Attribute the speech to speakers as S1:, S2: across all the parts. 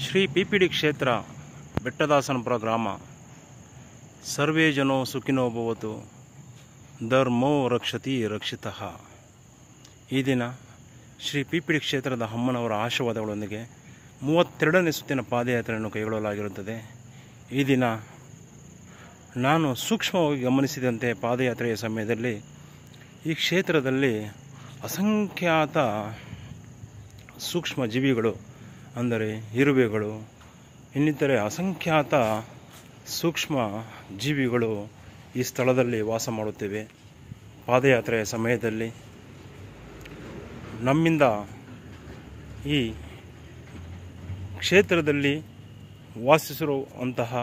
S1: ಶ್ರೀ ಪಿಪಿಡಿ ಕ್ಷೇತ್ರ ಬೆಟ್ಟದಾಸನಪುರ ಗ್ರಾಮ. ಸರ್ವೇ ಜನೋ ಸುಖಿನೋ ಭವತು, ಧರ್ಮೋ ರಕ್ಷತಿ ರಕ್ಷಿತಃ. ಈ ದಿನ ಶ್ರೀ ಪಿಪಿಡಿ ಕ್ಷೇತ್ರದ ಅಮ್ಮನವರ ಆಶೀರ್ವಾದಗಳೊಂದಿಗೆ 32ನೇ ಸುತ್ತಿನ ಪಾದಯಾತ್ರೆಯನ್ನು ಕೈಗೊಳ್ಳಲಾಗಿರುತ್ತದೆ. ಈ ದಿನ ನಾನು ಸೂಕ್ಷ್ಮವಾಗಿ ಗಮನಿಸಿದಂತೆ ಪಾದಯಾತ್ರೆಯ ಸಮಯದಲ್ಲಿ ಈ ಕ್ಷೇತ್ರದಲ್ಲಿ ಅಸಂಖ್ಯಾತ ಸೂಕ್ಷ್ಮ ಜೀವಿಗಳು ಅಂದರೆ ಇರುವೆಗಳು, ಇನ್ನಿತರೆ ಅಸಂಖ್ಯಾತ ಸೂಕ್ಷ್ಮ ಜೀವಿಗಳು ಈ ಸ್ಥಳದಲ್ಲಿ ವಾಸ ಮಾಡುತ್ತಿವೆ. ಪಾದಯಾತ್ರೆಯ ಸಮಯದಲ್ಲಿ ನಮ್ಮಿಂದ ಈ ಕ್ಷೇತ್ರದಲ್ಲಿ ವಾಸಿಸಿರುವಂತಹ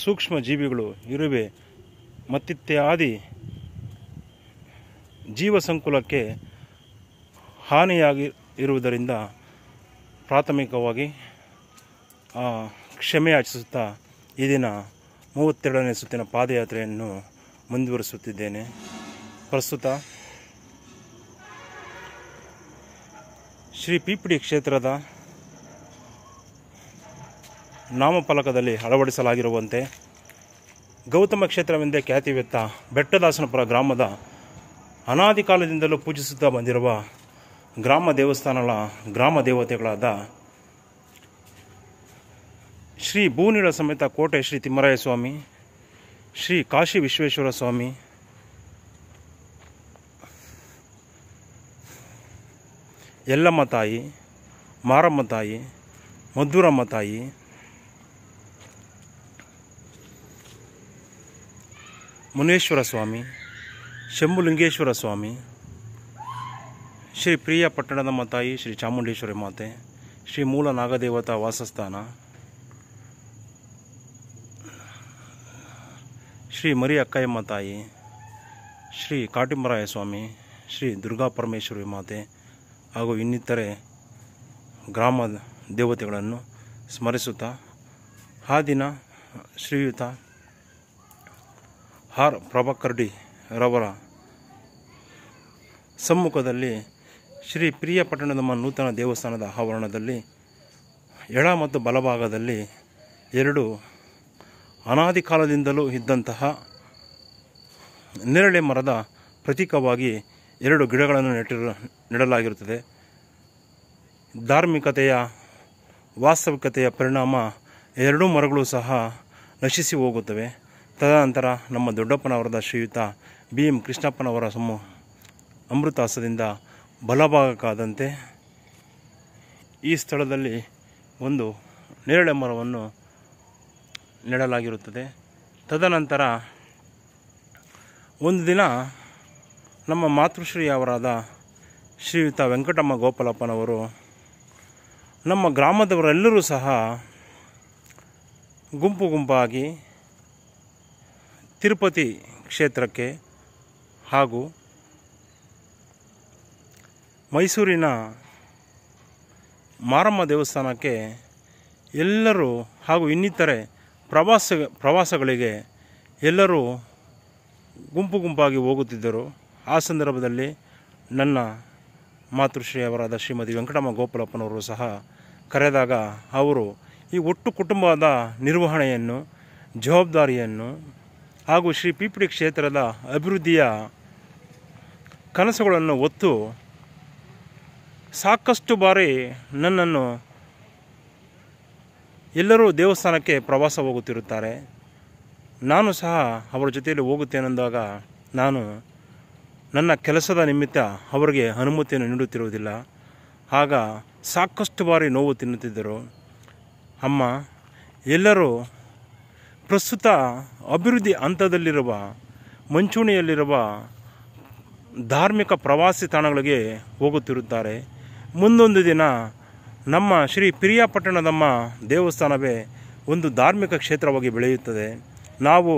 S1: ಸೂಕ್ಷ್ಮ ಜೀವಿಗಳು, ಇರುವೆ ಮತ್ತಿತ್ಯಾದಿ ಜೀವ ಸಂಕುಲಕ್ಕೆ ಹಾನಿಯಾಗಿ ಇರುವುದರಿಂದ ಪ್ರಾಥಮಿಕವಾಗಿ ಕ್ಷಮೆ ಯಾಚಿಸುತ್ತಾ ಈ ದಿನ 32ನೇ ಸುತ್ತಿನ ಪಾದಯಾತ್ರೆಯನ್ನು ಮುಂದುವರಿಸುತ್ತಿದ್ದೇನೆ. ಪ್ರಸ್ತುತ ಶ್ರೀ ಪಿಪಿಡಿ ಕ್ಷೇತ್ರದ ನಾಮಫಲಕದಲ್ಲಿ ಅಳವಡಿಸಲಾಗಿರುವಂತೆ ಗೌತಮ ಕ್ಷೇತ್ರವೆಂದೇ ಖ್ಯಾತಿವೆತ್ತ ಬೆಟ್ಟದಾಸನಪುರ ಗ್ರಾಮದ ಅನಾದಿ ಕಾಲದಿಂದಲೂ ಪೂಜಿಸುತ್ತಾ ಬಂದಿರುವ ಗ್ರಾಮ ದೇವತೆಗಳಾದ ಶ್ರೀ ಭೂನೀಳ ಸಮೇತ ಕೋಟೆ ಶ್ರೀ ತಿಮ್ಮರಾಯ ಸ್ವಾಮಿ, ಶ್ರೀ ಕಾಶಿ ವಿಶ್ವೇಶ್ವರ ಸ್ವಾಮಿ, ಯಲ್ಲಮ್ಮ ತಾಯಿ, ಮಾರಮ್ಮ ತಾಯಿ, ಮದ್ದೂರಮ್ಮ ತಾಯಿ, ಮುನೇಶ್ವರ ಸ್ವಾಮಿ, ಶಂಭುಲಿಂಗೇಶ್ವರ ಸ್ವಾಮಿ, ಶ್ರೀ ಪ್ರಿಯ ಪಟ್ಟಣದಮ್ಮ ತಾಯಿ, ಶ್ರೀ ಚಾಮುಂಡೇಶ್ವರಿ ಮಾತೆ, ಶ್ರೀ ಮೂಲ ನಾಗದೇವತಾ ವಾಸಸ್ಥಾನ, ಶ್ರೀ ಮರಿ ಅಕ್ಕಯ್ಯಮ್ಮ ತಾಯಿ, ಶ್ರೀ ಕಾಟಿಮರಾಯ ಸ್ವಾಮಿ, ಶ್ರೀ ದುರ್ಗಾ ಪರಮೇಶ್ವರಿ ಮಾತೆ ಹಾಗೂ ಇನ್ನಿತರೆ ಗ್ರಾಮ ದೇವತೆಗಳನ್ನು ಸ್ಮರಿಸುತ್ತಾ ಆ ದಿನ ಶ್ರೀಯುತ ಆರ್ ಪ್ರಭಾಕರ್ಡಿ ರವರ ಸಮ್ಮುಖದಲ್ಲಿ ಶ್ರೀ ಪ್ರಿಯ ಪಟ್ಟಣದಮ್ಮ ನೂತನ ದೇವಸ್ಥಾನದ ಆವರಣದಲ್ಲಿ ಎಡ ಮತ್ತು ಬಲಭಾಗದಲ್ಲಿ 2 ಅನಾದಿ ಕಾಲದಿಂದಲೂ ಇದ್ದಂತಹ ನೇರಳೆ ಮರದ ಪ್ರತೀಕವಾಗಿ 2 ಗಿಡಗಳನ್ನು ನೆಡಲಾಗಿರುತ್ತದೆ. ಧಾರ್ಮಿಕತೆಯ ವಾಸ್ತವಿಕತೆಯ ಪರಿಣಾಮ 2 ಮರಗಳು ಸಹ ನಶಿಸಿ ಹೋಗುತ್ತವೆ. ತದನಂತರ ನಮ್ಮ ದೊಡ್ಡಪ್ಪನವರಾದ ಶ್ರೀಯುತ BM ಕೃಷ್ಣಪ್ಪನವರ ಅಮೃತಾಸದಿಂದ ಬಲಭಾಗಕ್ಕಾದಂತೆ ಈ ಸ್ಥಳದಲ್ಲಿ ಒಂದು ನೇರಳೆ ಮರವನ್ನು ನೆಡಲಾಗಿರುತ್ತದೆ. ತದನಂತರ ಒಂದು ದಿನ ನಮ್ಮ ಮಾತೃಶ್ರೀಯವರಾದ ಶ್ರೀಯುತ ವೆಂಕಟಮ್ಮ ಗೋಪಾಲಪ್ಪನವರು ನಮ್ಮ ಗ್ರಾಮದವರೆಲ್ಲರೂ ಸಹ ಗುಂಪಾಗಿ ತಿರುಪತಿ ಕ್ಷೇತ್ರಕ್ಕೆ ಹಾಗೂ ಮೈಸೂರಿನ ಮಾರಮ್ಮ ದೇವಸ್ಥಾನಕ್ಕೆ ಎಲ್ಲರೂ ಹಾಗೂ ಇನ್ನಿತರೆ ಪ್ರವಾಸಗಳಿಗೆ ಎಲ್ಲರೂ ಗುಂಪಾಗಿ ಹೋಗುತ್ತಿದ್ದರು. ಆ ಸಂದರ್ಭದಲ್ಲಿ ನನ್ನ ಮಾತೃಶ್ರೀಯವರಾದ ಶ್ರೀಮತಿ ವೆಂಕಟಮ್ಮ ಗೋಪಾಲಪ್ಪನವರು ಸಹ ಕರೆದಾಗ ಅವರು ಈ ಒಟ್ಟು ಕುಟುಂಬದ ನಿರ್ವಹಣೆಯನ್ನು, ಜವಾಬ್ದಾರಿಯನ್ನು ಹಾಗೂ ಶ್ರೀ ಪಿಪಿಡಿ ಕ್ಷೇತ್ರದ ಅಭಿವೃದ್ಧಿಯ ಕನಸುಗಳನ್ನು ಹೊತ್ತು ಸಾಕಷ್ಟು ಬಾರಿ ನನ್ನನ್ನು ಎಲ್ಲರೂ ದೇವಸ್ಥಾನಕ್ಕೆ ಪ್ರವಾಸ ಹೋಗುತ್ತಿರುತ್ತಾರೆ. ನಾನು ಸಹ ಅವರ ಜೊತೆಯಲ್ಲಿ ಹೋಗುತ್ತೇನೆಂದಾಗ ನಾನು ನನ್ನ ಕೆಲಸದ ನಿಮಿತ್ತ ಅವರಿಗೆ ಅನುಮತಿಯನ್ನು ನೀಡುತ್ತಿರುವುದಿಲ್ಲ. ಆಗ ಸಾಕಷ್ಟು ಬಾರಿ ನೋವು ತಿನ್ನುತ್ತಿದ್ದರು. ಅಮ್ಮ, ಎಲ್ಲರೂ ಪ್ರಸ್ತುತ ಅಭಿವೃದ್ಧಿ ಹಂತದಲ್ಲಿರುವ ಮುಂಚೂಣಿಯಲ್ಲಿರುವ ಧಾರ್ಮಿಕ ಪ್ರವಾಸಿ ತಾಣಗಳಿಗೆ ಹೋಗುತ್ತಿರುತ್ತಾರೆ. ಮುಂದೊಂದು ದಿನ ನಮ್ಮ ಶ್ರೀ ಪಿರಿಯಾಪಟ್ಟಣದಮ್ಮ ದೇವಸ್ಥಾನವೇ ಒಂದು ಧಾರ್ಮಿಕ ಕ್ಷೇತ್ರವಾಗಿ ಬೆಳೆಯುತ್ತದೆ. ನಾವು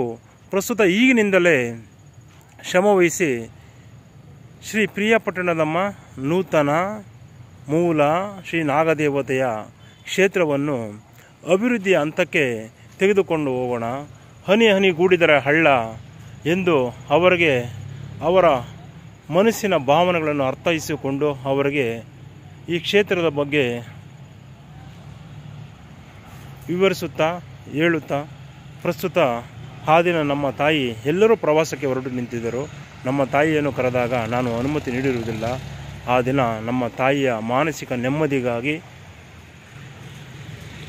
S1: ಪ್ರಸ್ತುತ ಈಗಿನಿಂದಲೇ ಶ್ರಮವಹಿಸಿ ಶ್ರೀ ಪ್ರಿಯಪಟ್ಟಣದಮ್ಮ ನೂತನ ಮೂಲ ಶ್ರೀ ನಾಗದೇವತೆಯ ಕ್ಷೇತ್ರವನ್ನು ಅಭಿವೃದ್ಧಿಯ ಹಂತಕ್ಕೆ ತೆಗೆದುಕೊಂಡು ಹೋಗೋಣ. ಹನಿ ಗೂಡಿದರೆ ಹಳ್ಳ ಎಂದು ಅವರಿಗೆ ಅವರ ಮನಸ್ಸಿನ ಭಾವನೆಗಳನ್ನು ಅರ್ಥೈಸಿಕೊಂಡು ಅವರಿಗೆ ಈ ಕ್ಷೇತ್ರದ ಬಗ್ಗೆ ವಿವರಿಸುತ್ತಾ ಹೇಳುತ್ತಾ ಪ್ರಸ್ತುತ ಆ ದಿನ ನಮ್ಮ ತಾಯಿ ಎಲ್ಲರೂ ಪ್ರವಾಸಕ್ಕೆ ಹೊರಟು ನಿಂತಿದ್ದರು. ನಮ್ಮ ತಾಯಿಯನ್ನು ಕರೆದಾಗ ನಾನು ಅನುಮತಿ ನೀಡಿರುವುದಿಲ್ಲ. ಆ ದಿನ ನಮ್ಮ ತಾಯಿಯ ಮಾನಸಿಕ ನೆಮ್ಮದಿಗಾಗಿ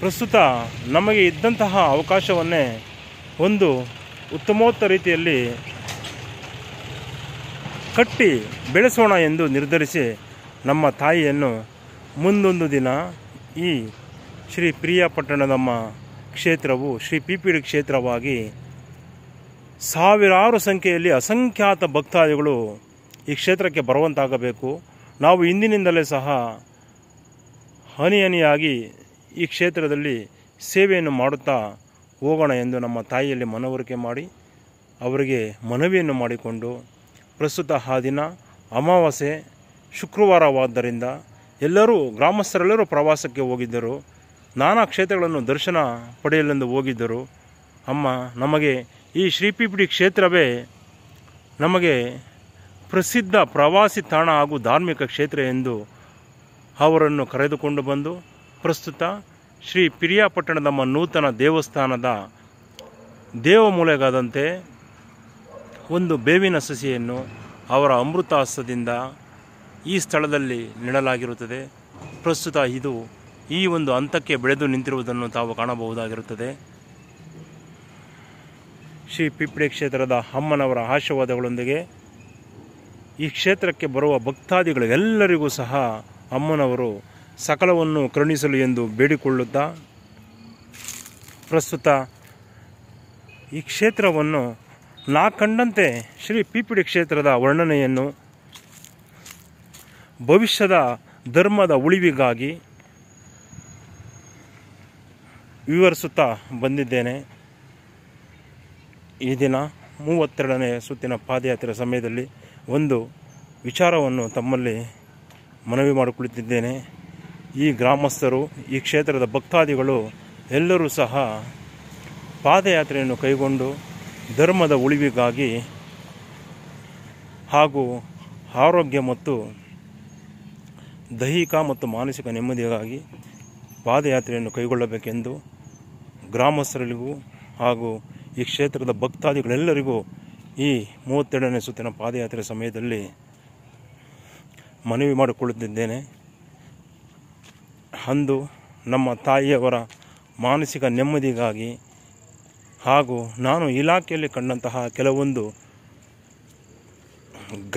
S1: ಪ್ರಸ್ತುತ ನಮಗೆ ಇದ್ದಂತಹ ಅವಕಾಶವನ್ನೇ ಒಂದು ಉತ್ತಮೋತ್ತರ ರೀತಿಯಲ್ಲಿ ಕಟ್ಟಿ ಬೆಳೆಸೋಣ ಎಂದು ನಿರ್ಧರಿಸಿ ನಮ್ಮ ತಾಯಿಯನ್ನು ಮುಂದೊಂದು ದಿನ ಈ ಶ್ರೀ ಪ್ರಿಯಾಪಟ್ಟಣದಮ್ಮ ಕ್ಷೇತ್ರವು ಶ್ರೀ PPD ಕ್ಷೇತ್ರವಾಗಿ ಸಾವಿರಾರು ಸಂಖ್ಯೆಯಲ್ಲಿ ಅಸಂಖ್ಯಾತ ಭಕ್ತಾದಿಗಳು ಈ ಕ್ಷೇತ್ರಕ್ಕೆ ಬರುವಂತಾಗಬೇಕು. ನಾವು ಇಂದಿನಿಂದಲೇ ಸಹ ಹನಿಯಾಗಿ ಈ ಕ್ಷೇತ್ರದಲ್ಲಿ ಸೇವೆಯನ್ನು ಮಾಡುತ್ತಾ ಹೋಗೋಣ ಎಂದು ನಮ್ಮ ತಾಯಿಯಲ್ಲಿ ಮನವರಿಕೆ ಮಾಡಿ ಅವರಿಗೆ ಮನವಿಯನ್ನು ಮಾಡಿಕೊಂಡು ಪ್ರಸ್ತುತ ಆ ದಿನ ಅಮಾವಾಸ್ಯೆ ಶುಕ್ರವಾರವಾದ್ದರಿಂದ ಎಲ್ಲರೂ ಗ್ರಾಮಸ್ಥರೆಲ್ಲರೂ ಪ್ರವಾಸಕ್ಕೆ ಹೋಗಿದ್ದರು. ನಾನಾ ಕ್ಷೇತ್ರಗಳನ್ನು ದರ್ಶನ ಪಡೆಯಲೆಂದು ಹೋಗಿದ್ದರು. ಅಮ್ಮ ನಮಗೆ ಈ ಶ್ರೀ PPD ಕ್ಷೇತ್ರವೇ ನಮಗೆ ಪ್ರಸಿದ್ಧ ಪ್ರವಾಸಿ ತಾಣ ಹಾಗೂ ಧಾರ್ಮಿಕ ಕ್ಷೇತ್ರ ಎಂದು ಅವರನ್ನು ಕರೆದುಕೊಂಡು ಬಂದು ಪ್ರಸ್ತುತ ಶ್ರೀ ಪ್ರಿಯಾಪಟ್ಟಣದಮ್ಮ ನೂತನ ದೇವಸ್ಥಾನದ ದೇವಮೂಲೆಗಾದಂತೆ ಒಂದು ಬೇವಿನ ಸಸಿಯನ್ನು ಅವರ ಅಮೃತಾಸ್ತ್ರದಿಂದ ಈ ಸ್ಥಳದಲ್ಲಿ ನೆಡಲಾಗಿರುತ್ತದೆ. ಪ್ರಸ್ತುತ ಇದು ಈ ಒಂದು ಹಂತಕ್ಕೆ ಬೆಳೆದು ನಿಂತಿರುವುದನ್ನು ತಾವು ಕಾಣಬಹುದಾಗಿರುತ್ತದೆ. ಶ್ರೀ PPD ಕ್ಷೇತ್ರದ ಅಮ್ಮನವರ ಆಶೀರ್ವಾದಗಳೊಂದಿಗೆ ಈ ಕ್ಷೇತ್ರಕ್ಕೆ ಬರುವ ಭಕ್ತಾದಿಗಳಿಗೆಲ್ಲರಿಗೂ ಸಹ ಅಮ್ಮನವರು ಸಕಲವನ್ನು ಕರುಣಿಸಲು ಎಂದು ಬೇಡಿಕೊಳ್ಳುತ್ತಾ ಪ್ರಸ್ತುತ ಈ ಕ್ಷೇತ್ರವನ್ನು ನಾ ಕಂಡಂತೆ ಶ್ರೀ PPD ಕ್ಷೇತ್ರದ ವರ್ಣನೆಯನ್ನು ಭವಿಷ್ಯದ ಧರ್ಮದ ಉಳಿವಿಗಾಗಿ ವಿವರಿಸುತ್ತಾ ಬಂದಿದ್ದೇನೆ. ಈ ದಿನ 32ನೇ ಸುತ್ತಿನ ಪಾದಯಾತ್ರೆ ಸಮಯದಲ್ಲಿ ಒಂದು ವಿಚಾರವನ್ನು ತಮ್ಮಲ್ಲಿ ಮನವಿ ಮಾಡಿಕೊಳ್ಳುತ್ತಿದ್ದೇನೆ. ಈ ಗ್ರಾಮಸ್ಥರು ಈ ಕ್ಷೇತ್ರದ ಭಕ್ತಾದಿಗಳು ಎಲ್ಲರೂ ಸಹ ಪಾದಯಾತ್ರೆಯನ್ನು ಕೈಗೊಂಡು ಧರ್ಮದ ಉಳಿವಿಗಾಗಿ ಹಾಗೂ ಆರೋಗ್ಯ ಮತ್ತು ದೈಹಿಕ ಮತ್ತು ಮಾನಸಿಕ ನೆಮ್ಮದಿಗಾಗಿ ಪಾದಯಾತ್ರೆಯನ್ನು ಕೈಗೊಳ್ಳಬೇಕೆಂದು ಗ್ರಾಮಸ್ಥರಿಗೂ ಹಾಗೂ ಈ ಕ್ಷೇತ್ರದ ಭಕ್ತಾದಿಗಳೆಲ್ಲರಿಗೂ ಈ 32ನೇ ಸುತ್ತಿನ ಪಾದಯಾತ್ರೆ ಸಮಯದಲ್ಲಿ ಮನವಿ ಮಾಡಿಕೊಳ್ಳುತ್ತಿದ್ದೇನೆ. ಅಂದು ನಮ್ಮ ತಾಯಿಯವರ ಮಾನಸಿಕ ನೆಮ್ಮದಿಗಾಗಿ ಹಾಗೂ ನಾನು ಇಲಾಖೆಯಲ್ಲಿ ಕಂಡಂತಹ ಕೆಲವೊಂದು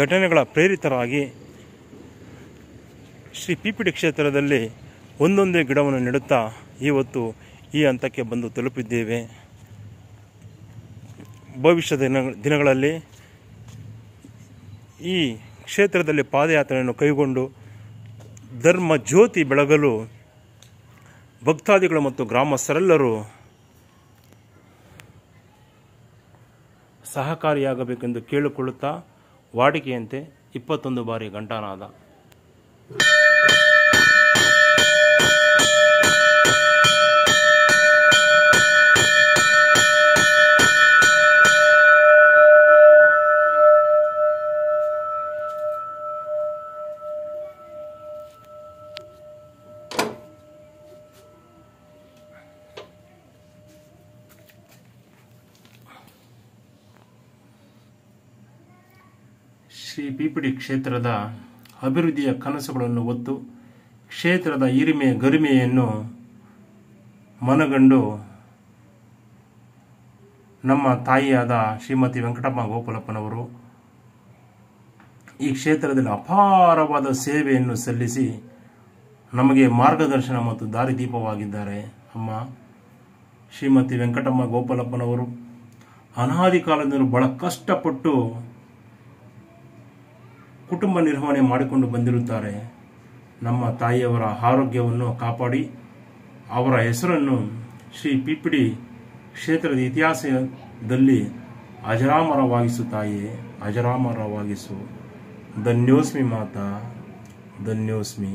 S1: ಘಟನೆಗಳ ಪ್ರೇರಿತರಾಗಿ ಶ್ರೀ PPD ಕ್ಷೇತ್ರದಲ್ಲಿ ಒಂದೊಂದೇ ಗಿಡವನ್ನು ನೆಡುತ್ತಾ ಇವತ್ತು ಈ ಹಂತಕ್ಕೆ ಬಂದು ತಲುಪಿದ್ದೇವೆ. ಭವಿಷ್ಯದ ದಿನಗಳಲ್ಲಿ ಈ ಕ್ಷೇತ್ರದಲ್ಲಿ ಪಾದಯಾತ್ರೆಯನ್ನು ಕೈಗೊಂಡು ಧರ್ಮ ಜ್ಯೋತಿ ಬೆಳಗಲು ಭಕ್ತಾದಿಗಳು ಮತ್ತು ಗ್ರಾಮಸ್ಥರೆಲ್ಲರೂ ಸಹಕಾರಿಯಾಗಬೇಕೆಂದು ಕೇಳಿಕೊಳ್ಳುತ್ತಾ ವಾಡಿಕೆಯಂತೆ 21 ಬಾರಿ ಘಂಟಾನಾದ. ಶ್ರೀ PPD ಕ್ಷೇತ್ರದ ಅಭಿವೃದ್ಧಿಯ ಕನಸುಗಳನ್ನು ಹೊತ್ತು ಕ್ಷೇತ್ರದ ಹಿರಿಮೆ ಗರಿಮೆಯನ್ನು ಮನಗಂಡು ನಮ್ಮ ತಾಯಿಯಾದ ಶ್ರೀಮತಿ ವೆಂಕಟಮ್ಮ ಗೋಪಾಲಪ್ಪನವರು ಈ ಕ್ಷೇತ್ರದಲ್ಲಿ ಅಪಾರವಾದ ಸೇವೆಯನ್ನು ಸಲ್ಲಿಸಿ ನಮಗೆ ಮಾರ್ಗದರ್ಶನ ಮತ್ತು ದಾರಿದೀಪವಾಗಿದ್ದಾರೆ. ಅಮ್ಮ ಶ್ರೀಮತಿ ವೆಂಕಟಮ್ಮ ಗೋಪಾಲಪ್ಪನವರು ಅನಾದಿ ಕಾಲದಿಂದಲೂ ಬಹಳ ಕಷ್ಟಪಟ್ಟು ಕುಟುಂಬ ನಿರ್ವಹಣೆ ಮಾಡಿಕೊಂಡು ಬಂದಿರುತ್ತಾರೆ. ನಮ್ಮ ತಾಯಿಯವರ ಆರೋಗ್ಯವನ್ನು ಕಾಪಾಡಿ ಅವರ ಹೆಸರನ್ನು ಶ್ರೀ PPD ಕ್ಷೇತ್ರದ ಇತಿಹಾಸದಲ್ಲಿ ಅಜರಾಮರವಾಗಿಸು ತಾಯಿಯೇ, ಅಜರಾಮರವಾಗಿಸು. ಧನ್ಯೋಸ್ಮಿ ಮಾತಾ, ಧನ್ಯೋಸ್ಮಿ.